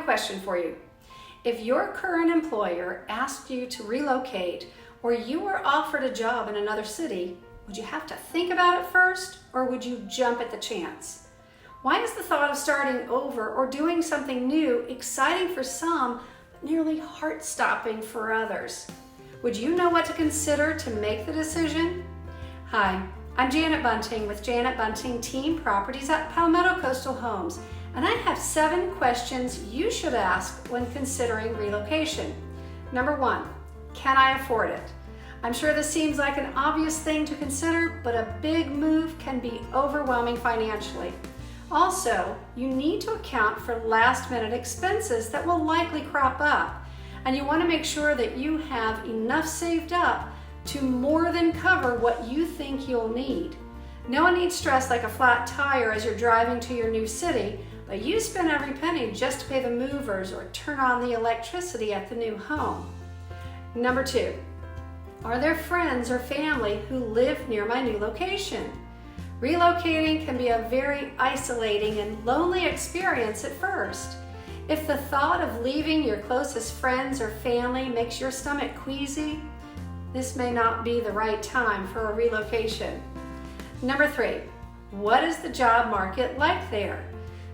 question for you. If your current employer asked you to relocate or you were offered a job in another city, would you have to think about it first or would you jump at the chance? Why is the thought of starting over or doing something new exciting for some, but nearly heart-stopping for others? Would you know what to consider to make the decision? Hi, I'm Janet Bunting with Janet Bunting Team Properties at Palmetto Coastal Homes, and I have 7 questions you should ask when considering relocation. Number 1, can I afford it? I'm sure this seems like an obvious thing to consider, but a big move can be overwhelming financially. Also, you need to account for last-minute expenses that will likely crop up, and you want to make sure that you have enough saved up to more than cover what you think you'll need. No one needs stress like a flat tire as you're driving to your new city, but you spend every penny just to pay the movers or turn on the electricity at the new home. Number 2, are there friends or family who live near my new location? Relocating can be a very isolating and lonely experience at first. If the thought of leaving your closest friends or family makes your stomach queasy, this may not be the right time for a relocation. Number 3, what is the job market like there?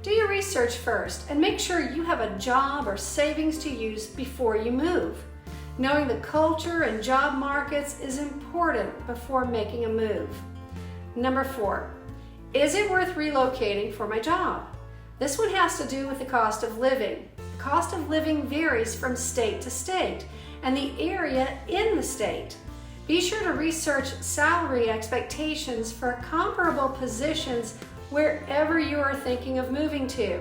Do your research first and make sure you have a job or savings to use before you move. Knowing the culture and job markets is important before making a move. Number 4, is it worth relocating for my job? This one has to do with the cost of living. The cost of living varies from state to state and the area in the state. Be sure to research salary expectations for comparable positions wherever you are thinking of moving to.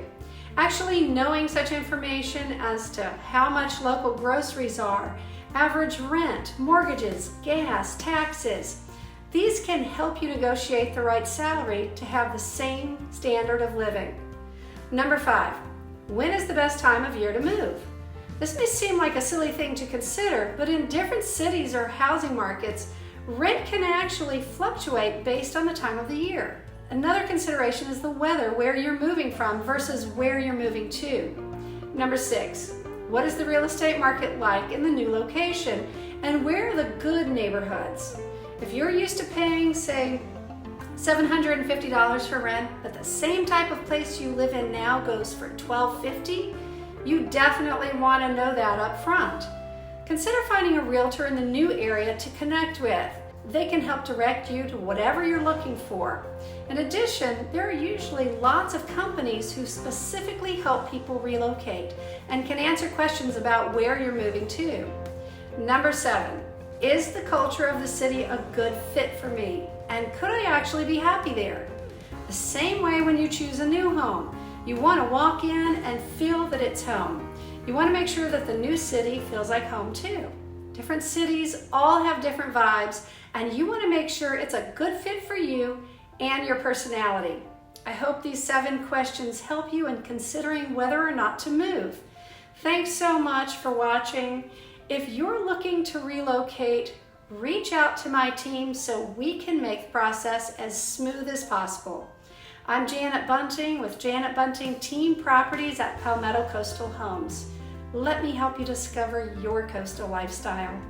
Actually, knowing such information as to how much local groceries are, average rent, mortgages, gas, taxes, these can help you negotiate the right salary to have the same standard of living. Number 5, when is the best time of year to move? This may seem like a silly thing to consider, but in different cities or housing markets, rent can actually fluctuate based on the time of the year. Another consideration is the weather where you're moving from versus where you're moving to. Number 6, what is the real estate market like in the new location and where are the good neighborhoods? If you're used to paying, say, $750 for rent, but the same type of place you live in now goes for $1,250, you definitely want to know that up front. Consider finding a realtor in the new area to connect with. They can help direct you to whatever you're looking for. In addition, there are usually lots of companies who specifically help people relocate and can answer questions about where you're moving to. Number 7, is the culture of the city a good fit for me? And could I actually be happy there? The same way when you choose a new home. You want to walk in and feel that it's home. You want to make sure that the new city feels like home too. Different cities all have different vibes, and you want to make sure it's a good fit for you and your personality. I hope these 7 questions help you in considering whether or not to move. Thanks so much for watching. If you're looking to relocate, reach out to my team so we can make the process as smooth as possible. I'm Janet Bunting with Janet Bunting Team Properties at Palmetto Coastal Homes. Let me help you discover your coastal lifestyle.